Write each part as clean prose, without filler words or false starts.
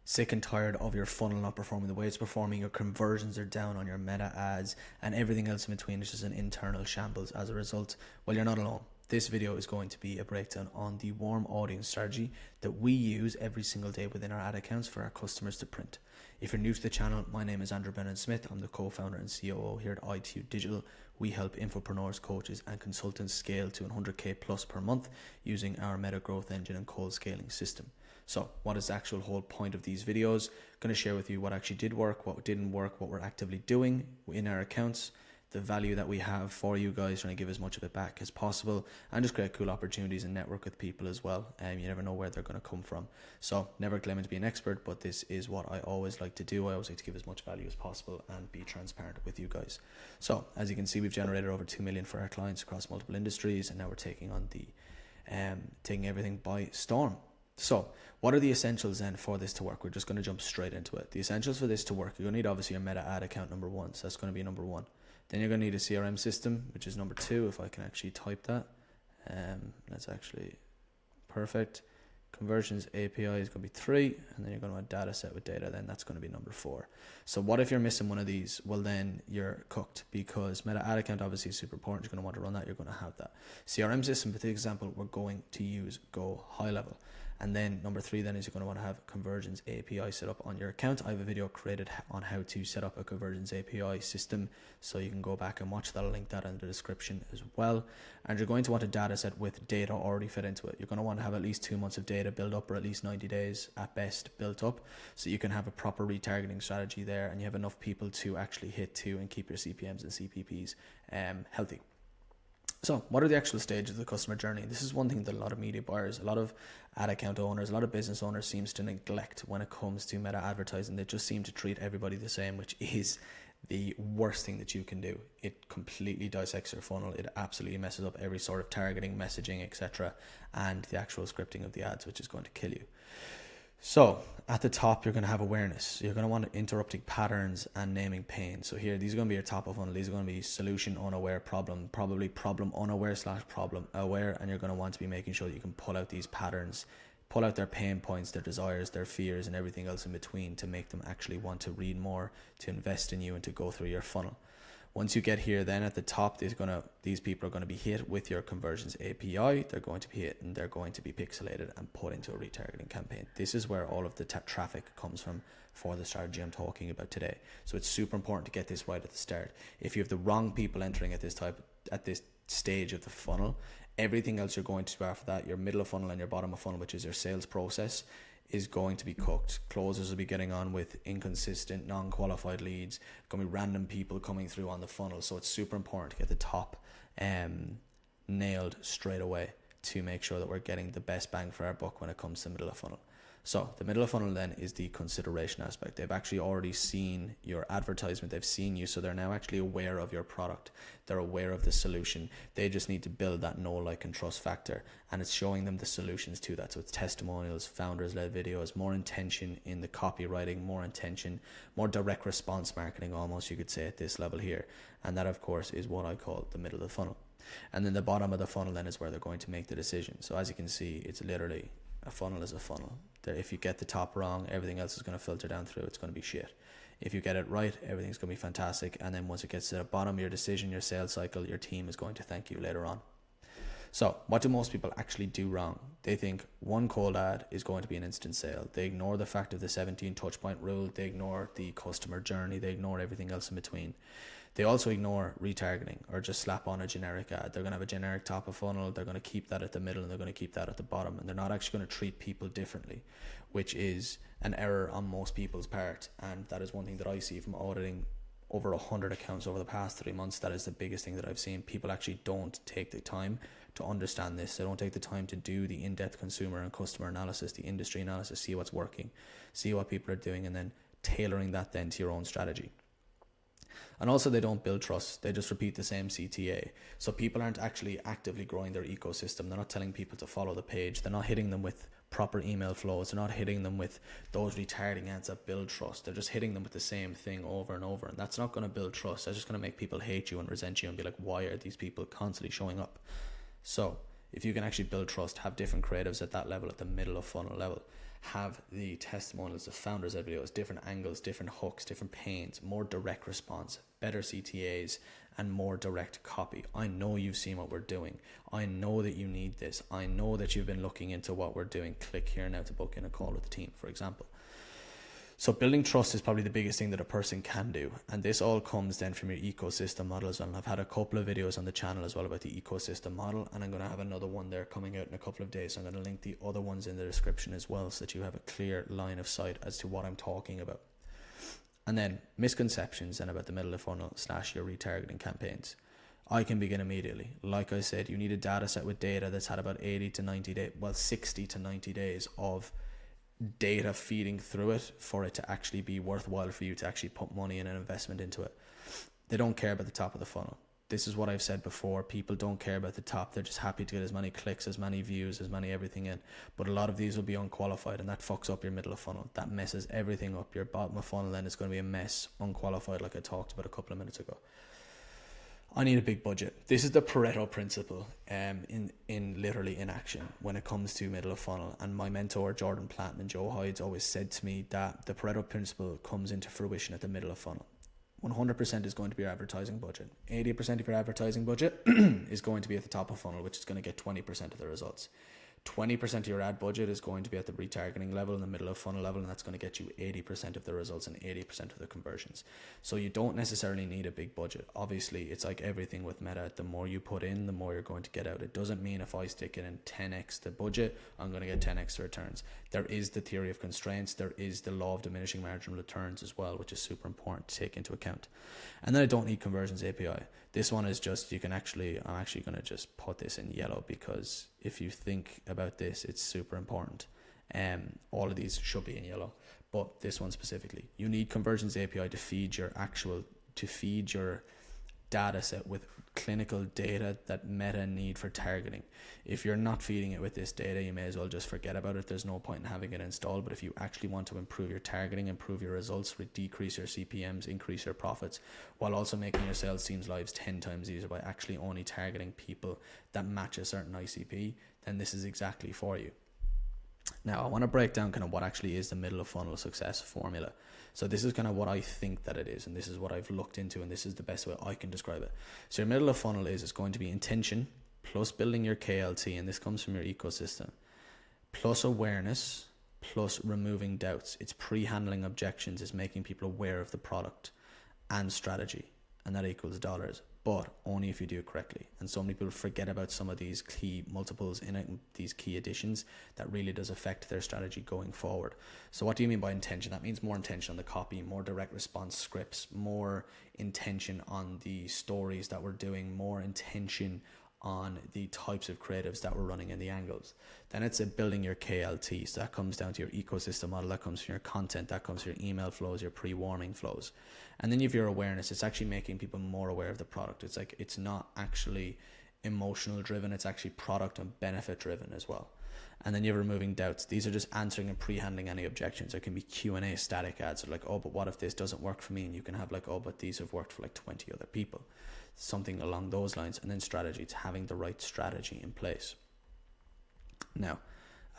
Sick and tired of your funnel not performing the way it's performing, your conversions are down on your meta ads, and everything else in between is just an internal shambles as a result? Well, you're not alone. This video is going to be a breakdown on the warm audience strategy that we use every single day within our ad accounts for our customers to print. If you're new to the channel, my name is Andrew Brennan-Smith. I'm the co-founder and COO here at ITU Digital. We help infopreneurs, coaches, and consultants scale to 100k plus per month using our meta growth engine and cold scaling system. So what is the actual whole point of these videos? I'm going to share with you what actually did work, what didn't work, what we're actively doing in our accounts, the value that we have for you guys, trying to give as much of it back as possible, and just create cool opportunities and network with people as well. You never know where they're going to come from. So never claiming to be an expert, but this is what I always like to do. I always like to give as much value as possible and be transparent with you guys. So as you can see, we've generated over 2 million for our clients across multiple industries, and now we're taking on the taking everything by storm. So what are the essentials then for this to work? We're just going to jump straight into it. The essentials for this to work, you're going to need obviously your meta ad account number one. So that's going to be number one. Then you're going to need a CRM system, which is number two. If I can actually type that, that's actually perfect. Conversions API is going to be 3, and then you're going to have a data set with data, then that's going to be number 4. So what if you're missing one of these? Well, then you're cooked, because meta ad account obviously is super important. You're going to want to run that. You're going to have that. CRM system, for the example, we're going to use Go High Level. And then number 3 then is you're going to want to have conversions API set up on your account. I have a video created on how to set up a conversions API system, so you can go back and watch that. I'll link that in the description as well. And you're going to want a data set with data already fed into it. You're going to want to have at least 2 months of data built up, or at least 90 days at best built up, so you can have a proper retargeting strategy there, and you have enough people to actually hit to and keep your CPMs and CPPs healthy. So what are the actual stages of the customer journey? This is one thing that a lot of media buyers, a lot of ad account owners, a lot of business owners seems to neglect when it comes to meta advertising. They just seem to treat everybody the same, which is the worst thing that you can do. It completely dissects your funnel. It absolutely messes up every sort of targeting, messaging, etc., and the actual scripting of the ads, which is going to kill you. So at the top, you're going to have awareness. You're going to want interrupting patterns and naming pain. So here, these are going to be your top of funnel. These are going to be solution unaware, problem, probably problem unaware / problem aware. And you're going to want to be making sure that you can pull out these patterns, pull out their pain points, their desires, their fears, and everything else in between to make them actually want to read more, to invest in you, and to go through your funnel. Once you get here, then at the top, these people are going to be hit with your conversions API. They're going to be hit, and they're going to be pixelated and put into a retargeting campaign. This is where all of the traffic comes from for the strategy I'm talking about today. So it's super important to get this right at the start. If you have the wrong people entering at this stage of the funnel, everything else you're going to do after that, your middle of funnel and your bottom of funnel, which is your sales process, is going to be cooked. Closers will be getting on with inconsistent, non-qualified leads. Going to be random people coming through on the funnel. So it's super important to get the top nailed straight away to make sure that we're getting the best bang for our buck when it comes to middle of funnel. So the middle of funnel then is the consideration aspect. They've actually already seen your advertisement. They've seen you. So they're now actually aware of your product. They're aware of the solution. They just need to build that know, like, and trust factor. And it's showing them the solutions to that. So it's testimonials, founders-led videos, more intention in the copywriting, more intention, more direct response marketing almost, you could say, at this level here. And that, of course, is what I call the middle of the funnel. And then the bottom of the funnel then is where they're going to make the decision. So as you can see, it's literally a funnel is a funnel. If you get the top wrong, everything else is going to filter down through. It's going to be shit. If you get it right, everything's going to be fantastic. And then once it gets to the bottom, your decision, your sales cycle, your team is going to thank you later on. So what do most people actually do wrong? They think one cold ad is going to be an instant sale. They ignore the fact of the 17 touch point rule. They ignore the customer journey. They ignore everything else in between. They also ignore retargeting, or just slap on a generic ad. They're going to have a generic top of funnel. They're going to keep that at the middle, and they're going to keep that at the bottom. And they're not actually going to treat people differently, which is an error on most people's part. And that is one thing that I see from auditing over 100 accounts over the past 3 months. That is the biggest thing that I've seen. People actually don't take the time to understand this. They don't take the time to do the in-depth consumer and customer analysis, the industry analysis, see what's working, see what people are doing, and then tailoring that then to your own strategy. And also, they don't build trust. They just repeat the same CTA. So people aren't actually actively growing their ecosystem. They're not telling people to follow the page. They're not hitting them with proper email flows. They're not hitting them with those retargeting ads that build trust. They're just hitting them with the same thing over and over. And that's not going to build trust. That's just going to make people hate you and resent you and be like, why are these people constantly showing up? So if you can actually build trust, have different creatives at that level, at the middle of funnel level, have the testimonials, the founders of videos, different angles, different hooks, different pains, more direct response, better CTAs, and more direct copy. I know you've seen what we're doing. I know that you need this. I know that you've been looking into what we're doing. Click here now to book in a call with the team, for example. So building trust is probably the biggest thing that a person can do. And this all comes then from your ecosystem model as well. And I've had a couple of videos on the channel as well about the ecosystem model. And I'm going to have another one there coming out in a couple of days. So I'm going to link the other ones in the description as well, so that you have a clear line of sight as to what I'm talking about. And then misconceptions then about the middle of the funnel / your retargeting campaigns. I can begin immediately. Like I said, you need a data set with data that's had about 80 to 90 days, 60 to 90 days of data feeding through it for it to actually be worthwhile for you to actually put money and an investment into it. They don't care about the top of the funnel. This is what I've said before. People don't care about the top. They're just happy to get as many clicks, as many views, as many everything in. But a lot of these will be unqualified, and that fucks up your middle of funnel. That messes everything up. Your bottom of funnel then is going to be a mess, unqualified, like I talked about a couple of minutes ago. I need a big budget. This is the Pareto principle in literally in action when it comes to middle of funnel. And my mentor, Jordan Platten and Joe Hyde's always said to me that the Pareto principle comes into fruition at the middle of funnel. 100% is going to be your advertising budget. 80% of your advertising budget is going to be at the top of funnel, which is going to get 20% of the results. 20% of your ad budget is going to be at the retargeting level, in the middle of funnel level, and that's going to get you 80% of the results and 80% of the conversions. So you don't necessarily need a big budget. Obviously, it's like everything with Meta. The more you put in, the more you're going to get out. It doesn't mean if I stick it in 10x the budget, I'm going to get 10x the returns. There is the theory of constraints. There is the law of diminishing marginal returns as well, which is super important to take into account. And then I don't need conversions API. This one is just, I'm actually going to just put this in yellow, because if you think about this, it's super important. All of these should be in yellow, but this one specifically, you need conversions API to feed your data set with clinical data that Meta need for targeting. If you're not feeding it with this data, you may as well just forget about it. There's no point in having it installed. But if you actually want to improve your targeting, improve your results, decrease your CPMs, increase your profits, while also making your sales team's lives 10 times easier by actually only targeting people that match a certain ICP, then this is exactly for you. Now, I want to break down kind of what actually is the middle of funnel success formula. So this is kind of what I think that it is, and this is what I've looked into, and this is the best way I can describe it. So your middle of funnel is, it's going to be intention plus building your KLT, and this comes from your ecosystem, plus awareness, plus removing doubts. It's pre-handling objections, it's making people aware of the product and strategy, and that equals dollars. But only if you do it correctly. And so many people forget about some of these key multiples in it, these key additions that really does affect their strategy going forward. So what do you mean by intention? That means more intention on the copy, more direct response scripts, more intention on the stories that we're doing, more intention on the types of creatives that we're running and the angles. Then it's building your KLT. So that comes down to your ecosystem model, that comes from your content, that comes from your email flows, your pre-warming flows. And then you have your awareness. It's actually making people more aware of the product. It's like, it's not actually emotional driven, it's actually product and benefit driven as well. And then you're removing doubts. These are just answering and pre-handling any objections. There can be Q&A static ads. They're like, oh, but what if this doesn't work for me? And you can have like, oh, but these have worked for like 20 other people. Something along those lines. And then strategy. It's having the right strategy in place. Now,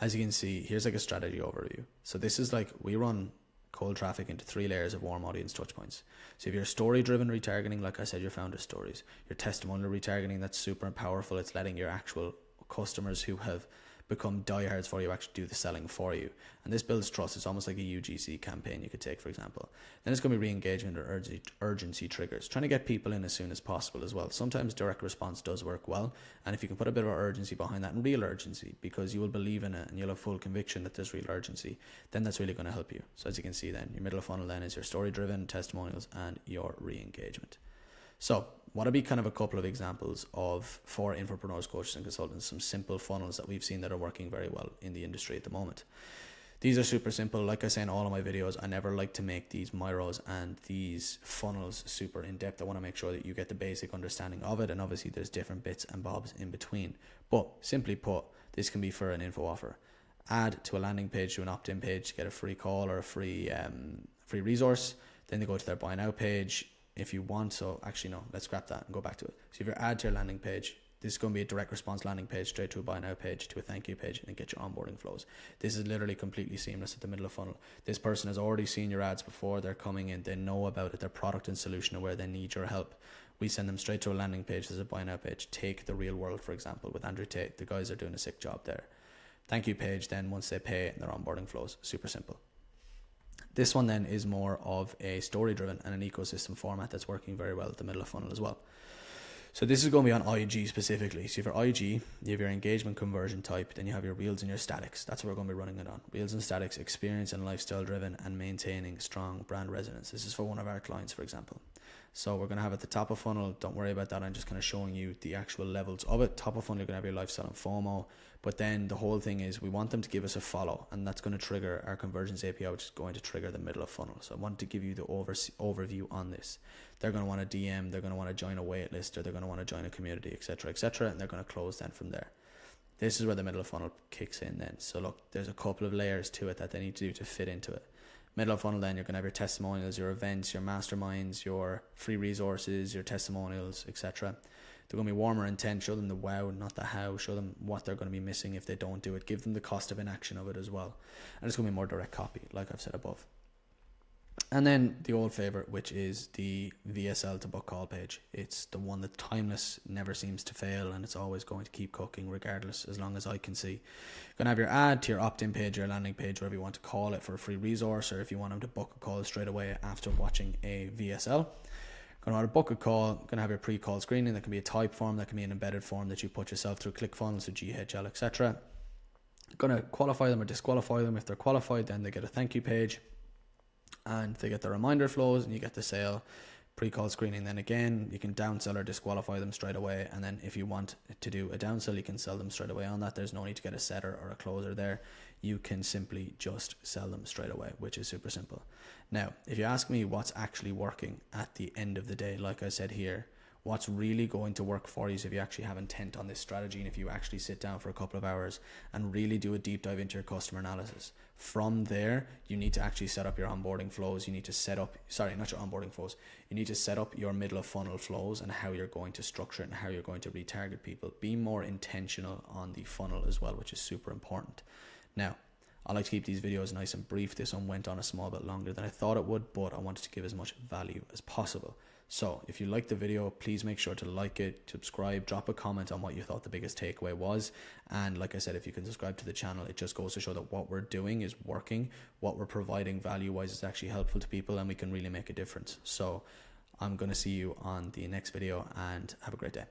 as you can see, here's like a strategy overview. So this is like, we run cold traffic into 3 layers of warm audience touch points. So if you're story driven retargeting, like I said, your founder stories, your testimonial retargeting, that's super powerful. It's letting your actual customers who have become diehards for you actually do the selling for you. And this builds trust. It's almost like a UGC campaign you could take, for example. Then it's going to be re-engagement or urgency triggers, trying to get people in as soon as possible as well. Sometimes direct response does work well. And if you can put a bit of urgency behind that, and real urgency, because you will believe in it and you'll have full conviction that there's real urgency, then that's really going to help you. So as you can see then, your middle of funnel then is your story driven, testimonials, and your re-engagement. So what would be kind of a couple of examples of, for infopreneurs, coaches, and consultants, some simple funnels that we've seen that are working very well in the industry at the moment. These are super simple. Like I say in all of my videos, I never like to make these myros and these funnels super in depth. I want to make sure that you get the basic understanding of it. And obviously there's different bits and bobs in between. But simply put, this can be for an info offer. Add to a landing page, to an opt-in page to get a free call or a free resource. Then they go to their buy now page if you want. So actually no, let's scrap that and go back to it. So if you add to your landing page, This is going to be a direct response landing page straight to a buy now page, to a thank you page, and then get your onboarding flows. This is literally completely seamless at the middle of funnel. This person has already seen your ads before, they're coming in, they know about it, their product and solution, or where they need your help. We send them straight to a landing page. There's a buy now page. Take the real world, for example, with Andrew Tate. The guys are doing a sick job there. Thank you page, then once they pay, and their onboarding flows. Super simple. This one then is more of a story driven and an ecosystem format that's working very well at the middle of funnel as well. So this is going to be on IG specifically. So you have your IG, you have your engagement conversion type, then you have your reels and your statics. That's what we're going to be running it on. Reels and statics, experience and lifestyle driven, and maintaining strong brand resonance. This is for one of our clients, for example. So we're going to have at the top of funnel, don't worry about that, I'm just kind of showing you the actual levels of it. Top of funnel, you're going to have your lifestyle and FOMO, but then the whole thing is we want them to give us a follow, and that's going to trigger our conversions API, which is going to trigger the middle of funnel. So I want to give you the overview on this. They're going to want to DM, they're going to want to join a wait list, or they're going to want to join a community, etc., and they're going to close then from there. This is where the middle of funnel kicks in then. So look, there's a couple of layers to it that they need to do to fit into it. Middle of funnel, then you're going to have your testimonials, your events, your masterminds, your free resources, your testimonials, etc. They're going to be warmer intent. Show them the wow, not the how. Show them what they're going to be missing if they don't do it. Give them the cost of inaction of it as well. And it's going to be more direct copy, like I've said above. And then the old favorite, which is the VSL to book call page. It's the one that's timeless, never seems to fail, and it's always going to keep cooking regardless, as long as I can see. You're going to have your ad to your opt-in page, your landing page, whatever you want to call it, for a free resource, or if you want them to book a call straight away after watching a VSL. Going to want to book a call, going to have your pre-call screening. That can be a type form, that can be an embedded form that you put yourself through ClickFunnels or GHL, etc. Going to qualify them or disqualify them. If they're qualified, then they get a thank you page, and they get the reminder flows, and you get the sale. Pre-call screening, then again you can downsell or disqualify them straight away, and then if you want to do a downsell, you can sell them straight away on that. There's no need to get a setter or a closer there. You can simply just sell them straight away, which is super simple. Now, if you ask me what's actually working at the end of the day, like I said here, what's really going to work for you is if you actually have intent on this strategy, and if you actually sit down for a couple of hours and really do a deep dive into your customer analysis. From there, you need to actually set up your onboarding flows. You need to set up, not your onboarding flows. You need to set up your middle of funnel flows and how you're going to structure it and how you're going to retarget people. Be more intentional on the funnel as well, which is super important. Now, I like to keep these videos nice and brief. This one went on a small bit longer than I thought it would, but I wanted to give as much value as possible. So if you liked the video, please make sure to like it, subscribe, drop a comment on what you thought the biggest takeaway was. And like I said, if you can subscribe to the channel, it just goes to show that what we're doing is working. What we're providing value-wise is actually helpful to people, and we can really make a difference. So I'm going to see you on the next video, and have a great day.